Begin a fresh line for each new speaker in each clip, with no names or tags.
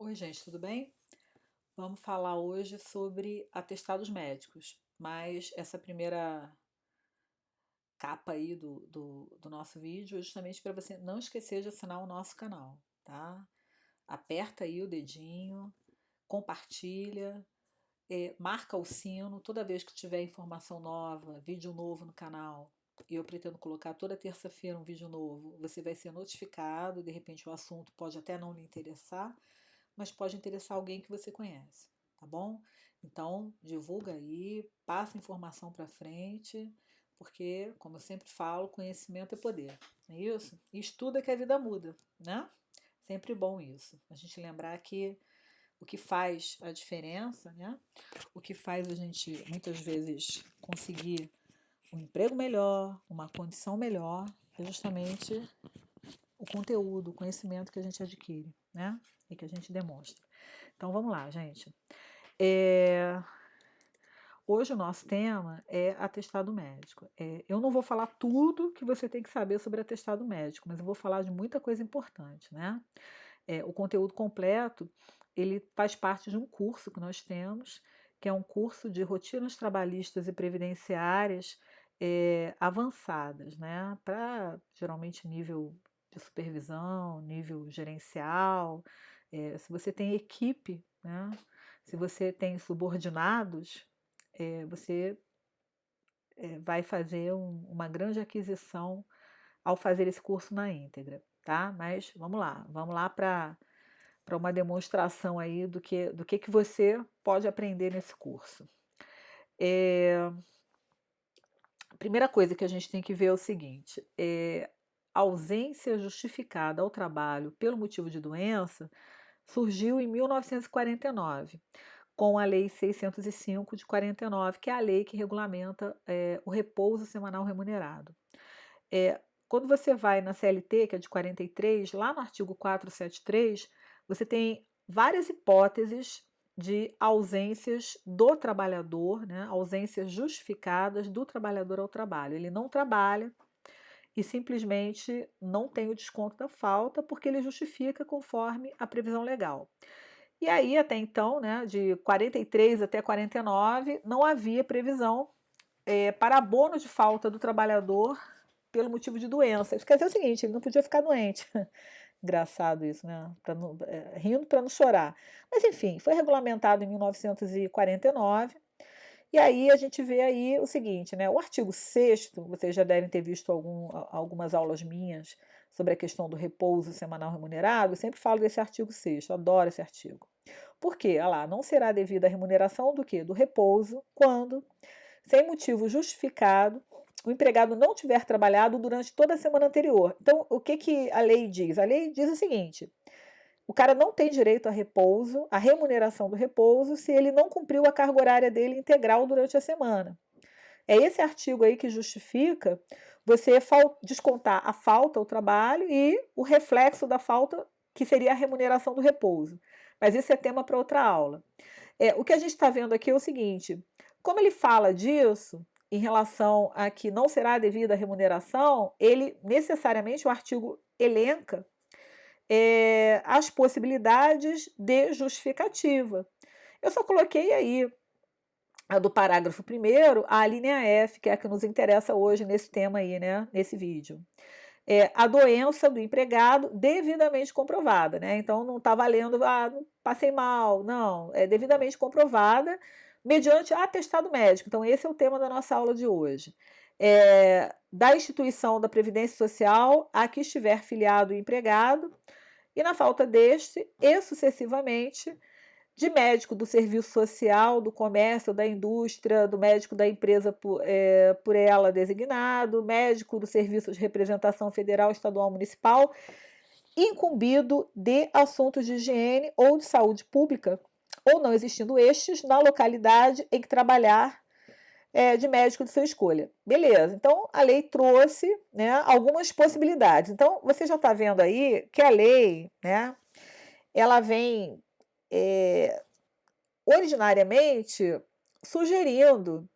Oi, gente, tudo bem? Vamos falar hoje sobre atestados médicos, mas essa primeira capa aí do nosso vídeo é justamente para você não esquecer de assinar o nosso canal, tá? Aperta aí o dedinho, compartilha, marca o sino toda vez que tiver informação nova, vídeo novo no canal. E eu pretendo colocar toda terça-feira um vídeo novo. Você vai ser notificado, de repente o assunto pode até não lhe interessar, mas pode interessar alguém que você conhece, tá bom? Então, divulga aí, passa informação para frente, porque, como eu sempre falo, conhecimento é poder, não é isso? E estuda que a vida muda, né? Sempre bom isso. A gente lembrar que o que faz a diferença, né? O que faz a gente muitas vezes conseguir um emprego melhor, uma condição melhor, é justamente o conteúdo, o conhecimento que a gente adquire, né? E que a gente demonstra. Então vamos lá, gente. É, Hoje o nosso tema é atestado médico. Eu não vou falar tudo que você tem que saber sobre atestado médico, mas eu vou falar de muita coisa importante, né? O conteúdo completo, ele faz parte de um curso que nós temos, que é um curso de rotinas trabalhistas e previdenciárias avançadas, né? Para geralmente nível de supervisão, nível gerencial. Se você tem equipe, né? Se você tem subordinados, você vai fazer uma grande aquisição ao fazer esse curso na íntegra, tá? Mas vamos lá para uma demonstração aí do que você pode aprender nesse curso. A primeira coisa que a gente tem que ver é o seguinte: ausência justificada ao trabalho pelo motivo de doença surgiu em 1949, com a Lei 605 de 49, que é a lei que regulamenta o repouso semanal remunerado. Quando você vai na CLT, que é de 43, lá no artigo 473, você tem várias hipóteses de ausências do trabalhador, né, ausências justificadas do trabalhador ao trabalho. Ele não trabalha e simplesmente não tem o desconto da falta porque ele justifica conforme a previsão legal. E aí, até então, né, de 43 até 49, não havia previsão para abono de falta do trabalhador pelo motivo de doença. Isso quer dizer o seguinte, ele não podia ficar doente. Engraçado isso, né? Rindo para não chorar. Mas enfim, foi regulamentado em 1949. E aí a gente vê aí o seguinte, né? O artigo 6º, vocês já devem ter visto algumas aulas minhas sobre a questão do repouso semanal remunerado. Eu sempre falo desse artigo 6º, adoro esse artigo. Por quê? Olha lá, não será devida a remuneração do quê? Do repouso, quando, sem motivo justificado, o empregado não tiver trabalhado durante toda a semana anterior. Então, o que a lei diz? A lei diz o seguinte: o cara não tem direito a repouso, a remuneração do repouso, se ele não cumpriu a carga horária dele integral durante a semana. É esse artigo aí que justifica você descontar a falta ao trabalho e o reflexo da falta, que seria a remuneração do repouso. Mas isso é tema para outra aula. O que a gente está vendo aqui é o seguinte: como ele fala disso, em relação a que não será devida a remuneração, ele necessariamente, o artigo elenca as possibilidades de justificativa. Eu só coloquei aí a do parágrafo 1º, a linha F, que é a que nos interessa hoje nesse tema aí, né, nesse vídeo. A doença do empregado devidamente comprovada, né? Então não está valendo, não passei mal, não, é devidamente comprovada mediante atestado médico. Então esse é o tema da nossa aula de hoje. Da instituição da Previdência Social a que estiver filiado o empregado, e na falta deste, e sucessivamente, de médico do serviço social, do comércio, da indústria, do médico da empresa por ela designado, médico do serviço de representação federal, estadual, municipal, incumbido de assuntos de higiene ou de saúde pública, ou não existindo estes, na localidade em que trabalhar de médico de sua escolha. Beleza, então a lei trouxe, né, algumas possibilidades. Então você já está vendo aí que a lei, né, ela vem originariamente sugerindo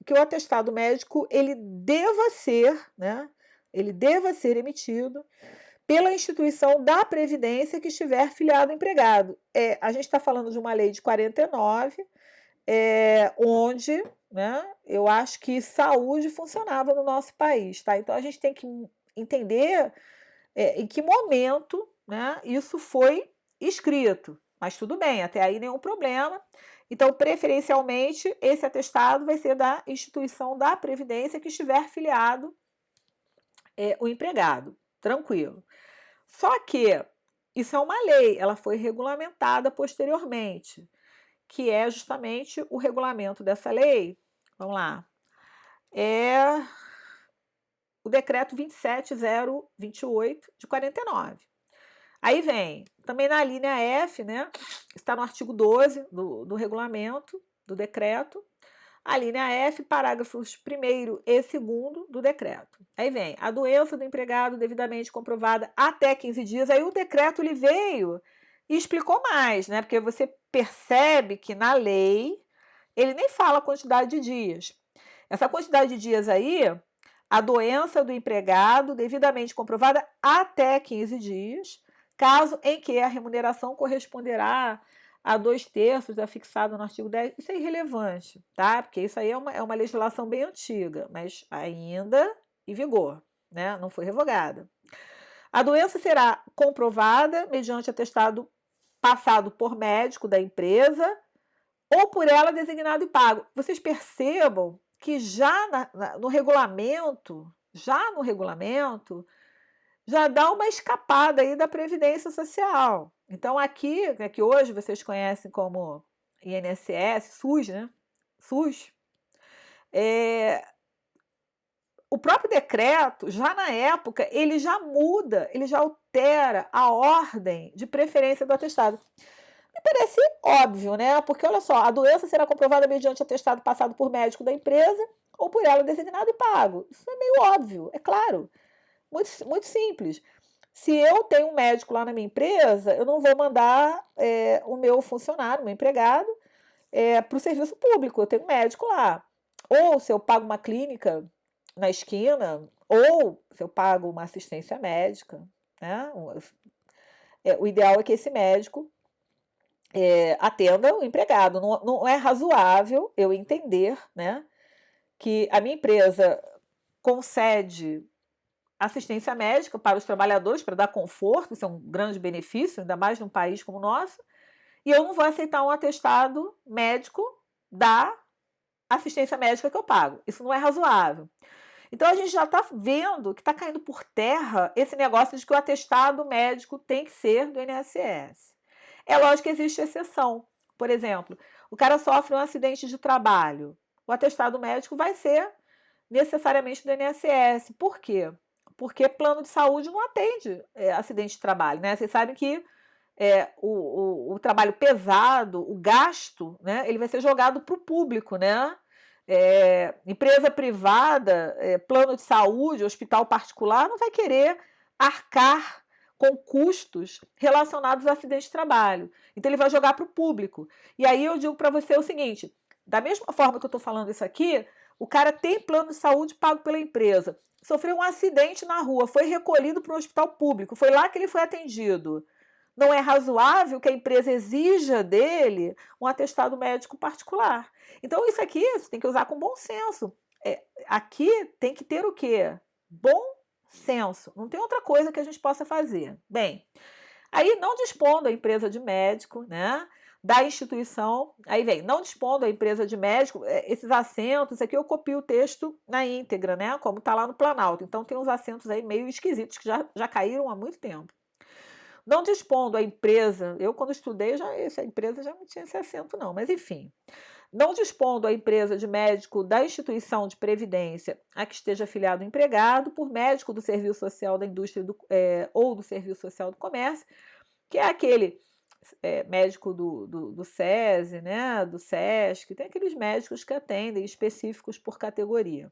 que o atestado médico ele deva ser, né, ele deva ser emitido pela instituição da Previdência que estiver filiado ao empregado. A gente está falando de uma lei de 49, onde, né, eu acho que saúde funcionava no nosso país, tá? Então a gente tem que entender em que momento, né, isso foi escrito. Mas tudo bem, até aí nenhum problema. Então, preferencialmente, esse atestado vai ser da instituição da Previdência que estiver filiado o empregado. Tranquilo. Só que isso é uma lei, ela foi regulamentada posteriormente, que é justamente o regulamento dessa lei. Vamos lá. É o decreto 27.028 de 49. Aí vem, também na linha F, né? Está no artigo 12 do regulamento, do decreto. A linha F, parágrafos 1º e 2º do decreto. Aí vem, a doença do empregado devidamente comprovada até 15 dias. Aí o decreto ele veio e explicou mais, né? Porque você percebe que na lei ele nem fala a quantidade de dias. Essa quantidade de dias aí, a doença do empregado devidamente comprovada até 15 dias, caso em que a remuneração corresponderá a 2/3 da fixada no artigo 10, isso é irrelevante, tá? Porque isso aí é uma legislação bem antiga, mas ainda em vigor, né? Não foi revogada. A doença será comprovada mediante atestado passado por médico da empresa ou por ela designado e pago. Vocês percebam que no regulamento, já dá uma escapada aí da Previdência Social. Então, aqui, né, que hoje vocês conhecem como INSS, SUS, né? SUS. O próprio decreto, já na época, ele já muda, ele já altera a ordem de preferência do atestado. Me parece óbvio, né? Porque, olha só, a doença será comprovada mediante atestado passado por médico da empresa ou por ela designado e pago. Isso é meio óbvio, é claro. Muito, muito simples. Se eu tenho um médico lá na minha empresa, eu não vou mandar o meu funcionário, o meu empregado, para o serviço público. Eu tenho um médico lá. Ou se eu pago uma clínica na esquina, ou se eu pago uma assistência médica, né? O ideal é que esse médico atenda o empregado. Não é razoável eu entender, né, que a minha empresa concede assistência médica para os trabalhadores, para dar conforto, isso é um grande benefício, ainda mais num país como o nosso, e eu não vou aceitar um atestado médico da assistência médica que eu pago. Isso não é razoável. Então a gente já está vendo que está caindo por terra esse negócio de que o atestado médico tem que ser do INSS. É lógico que existe exceção. Por exemplo, o cara sofre um acidente de trabalho. O atestado médico vai ser necessariamente do INSS. Por quê? Porque plano de saúde não atende acidente de trabalho, né? Vocês sabem que o trabalho pesado, o gasto, né, ele vai ser jogado para o público, né? Empresa privada, plano de saúde, hospital particular, não vai querer arcar com custos relacionados a acidente de trabalho. Então, ele vai jogar para o público. E aí eu digo para você o seguinte, da mesma forma que eu estou falando isso aqui, o cara tem plano de saúde pago pela empresa, sofreu um acidente na rua, foi recolhido para um hospital público, foi lá que ele foi atendido. Não é razoável que a empresa exija dele um atestado médico particular. Então, isso aqui você tem que usar com bom senso. Aqui tem que ter o quê? Bom senso. Não tem outra coisa que a gente possa fazer. Bem, aí não dispondo a empresa de médico, né? Da instituição, aí vem, não dispondo a empresa de médico, esses acentos, aqui eu copio o texto na íntegra, né? Como está lá no Planalto. Então tem uns acentos aí meio esquisitos que já caíram há muito tempo. Não dispondo a empresa, eu quando estudei, essa empresa já não tinha esse acento não, mas enfim. Não dispondo a empresa de médico da instituição de previdência a que esteja afiliado o empregado por médico do Serviço Social da Indústria ou do Serviço Social do Comércio, que é aquele médico do SESI, né, do SESC, tem aqueles médicos que atendem específicos por categoria.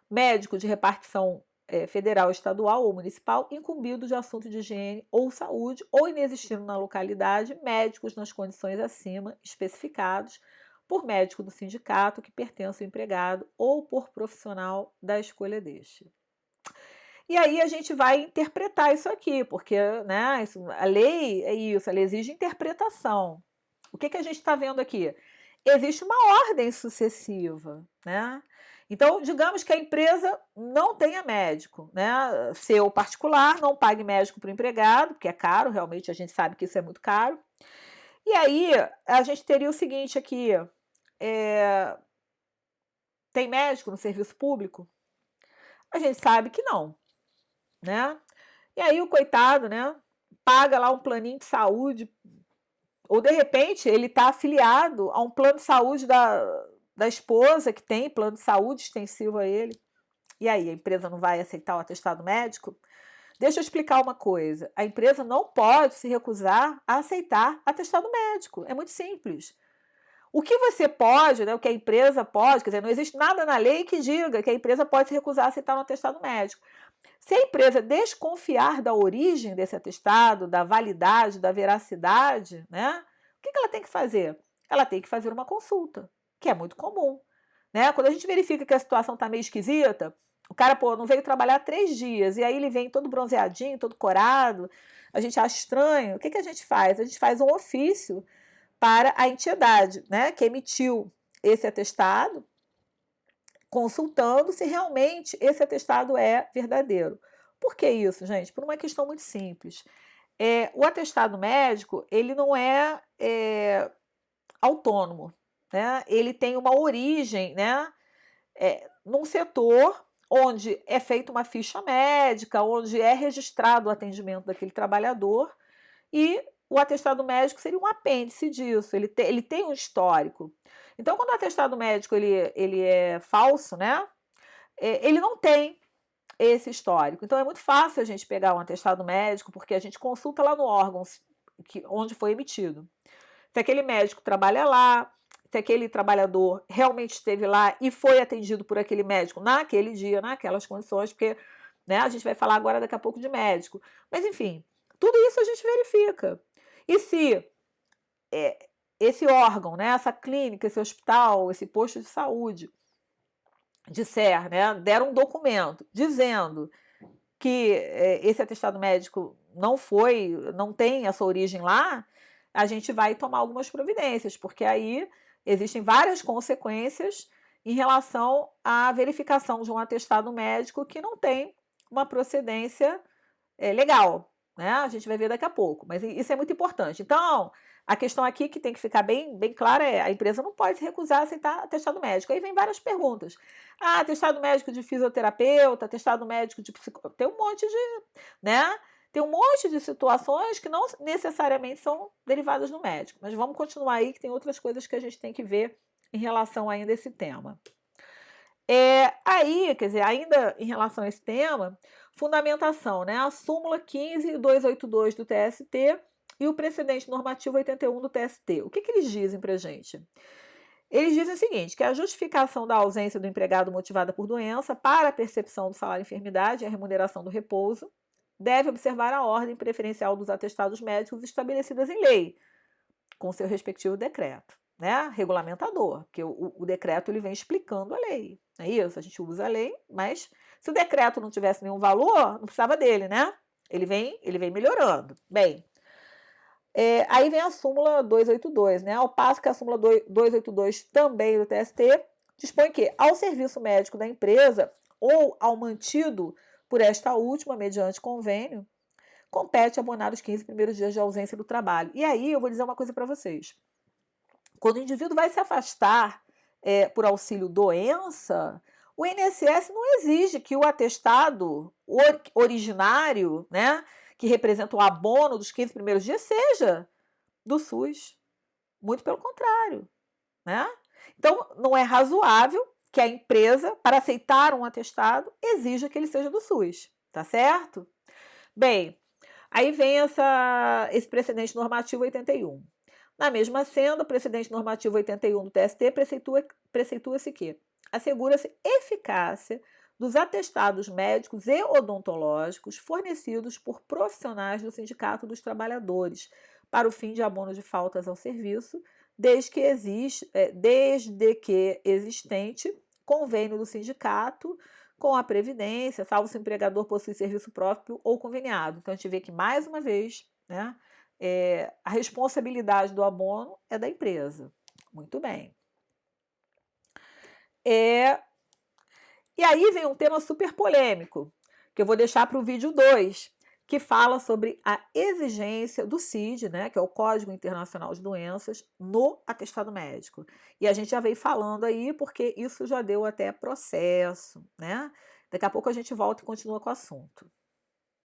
Médico de repartição federal, estadual ou municipal, incumbido de assunto de higiene ou saúde, ou inexistindo na localidade médicos nas condições acima especificados por médico do sindicato que pertence ao empregado ou por profissional da escolha deste. E aí a gente vai interpretar isso aqui, porque, né, a lei é isso, ela exige interpretação. O que a gente está vendo aqui? Existe uma ordem sucessiva, né? Então, digamos que a empresa não tenha médico, né? Seu particular, não pague médico para o empregado, porque é caro, realmente a gente sabe que isso é muito caro. E aí a gente teria o seguinte aqui: é, tem médico no serviço público? A gente sabe que não, né? E aí o coitado, né, paga lá um planinho de saúde, ou de repente ele está afiliado a um plano de saúde da esposa, que tem plano de saúde extensivo a ele. E aí, a empresa não vai aceitar o atestado médico? Deixa eu explicar uma coisa: a empresa não pode se recusar a aceitar atestado médico. É muito simples. O que você pode, né, o que a empresa pode, quer dizer, não existe nada na lei que diga que a empresa pode se recusar a aceitar um atestado médico. Se a empresa desconfiar da origem desse atestado, da validade, da veracidade, né, o que ela tem que fazer? Ela tem que fazer uma consulta, que é muito comum. Né? Quando a gente verifica que a situação está meio esquisita, o cara, pô, não veio trabalhar 3 dias, e aí ele vem todo bronzeadinho, todo corado, a gente acha estranho. O que a gente faz? A gente faz um ofício para a entidade, né, que emitiu esse atestado, consultando se realmente esse atestado é verdadeiro. Por que isso, gente? Por uma questão muito simples. O atestado médico, ele não é autônomo, né? Ele tem uma origem, né, num setor onde é feita uma ficha médica, onde é registrado o atendimento daquele trabalhador, e o atestado médico seria um apêndice disso, ele tem um histórico. Então, quando o atestado médico ele é falso, né, ele não tem esse histórico. Então, é muito fácil a gente pegar um atestado médico, porque a gente consulta lá no órgão onde foi emitido. Se aquele médico trabalha lá, se aquele trabalhador realmente esteve lá e foi atendido por aquele médico naquele dia, naquelas condições, porque, né, a gente vai falar agora daqui a pouco de médico. Mas, enfim, tudo isso a gente verifica. E se esse órgão, né, essa clínica, esse hospital, esse posto de saúde, disser, né, der um documento dizendo que esse atestado médico não tem a sua origem lá, a gente vai tomar algumas providências, porque aí existem várias consequências em relação à verificação de um atestado médico que não tem uma procedência legal, né? A gente vai ver daqui a pouco, mas isso é muito importante. Então, a questão aqui que tem que ficar bem clara é: a empresa não pode se recusar a aceitar atestado médico. Aí vem várias perguntas. Ah, atestado médico de fisioterapeuta, atestado médico de psicólogo, tem um monte de, né? Tem um monte de situações que não necessariamente são derivadas do médico. Mas vamos continuar aí, que tem outras coisas que a gente tem que ver em relação ainda a esse tema. Aí, quer dizer, ainda em relação a esse tema, fundamentação, né? A súmula 15.282 do TST e o precedente normativo 81 do TST. O que eles dizem para a gente? Eles dizem o seguinte, que a justificação da ausência do empregado motivada por doença para a percepção do salário-enfermidade e a remuneração do repouso deve observar a ordem preferencial dos atestados médicos estabelecidas em lei, com seu respectivo decreto, né? Regulamentador, porque o decreto ele vem explicando a lei. Não é isso? A gente usa a lei, mas se o decreto não tivesse nenhum valor, não precisava dele, né? Ele vem melhorando. Bem, aí vem a súmula 282, né? Ao passo que a súmula 282 também do TST dispõe que, ao serviço médico da empresa ou ao mantido por esta última, mediante convênio, compete abonar os 15 primeiros dias de ausência do trabalho. E aí eu vou dizer uma coisa para vocês. Quando o indivíduo vai se afastar por auxílio doença, o INSS não exige que o atestado originário, né, que representa o abono dos 15 primeiros dias, seja do SUS. Muito pelo contrário, né? Então, não é razoável que a empresa, para aceitar um atestado, exija que ele seja do SUS, tá certo? Bem, aí vem esse precedente normativo 81. Na mesma senda, o precedente normativo 81 do TST preceitua-se que assegura-se eficácia dos atestados médicos e odontológicos fornecidos por profissionais do Sindicato dos Trabalhadores para o fim de abono de faltas ao serviço, desde que existente convênio do sindicato com a Previdência, salvo se o empregador possui serviço próprio ou conveniado. Então, a gente vê que, mais uma vez, né, a responsabilidade do abono é da empresa. Muito bem. E aí vem um tema super polêmico, que eu vou deixar para o vídeo 2, que fala sobre a exigência do CID, né, que é o Código Internacional de Doenças, no atestado médico. E a gente já veio falando aí, porque isso já deu até processo, né? Daqui a pouco a gente volta e continua com o assunto.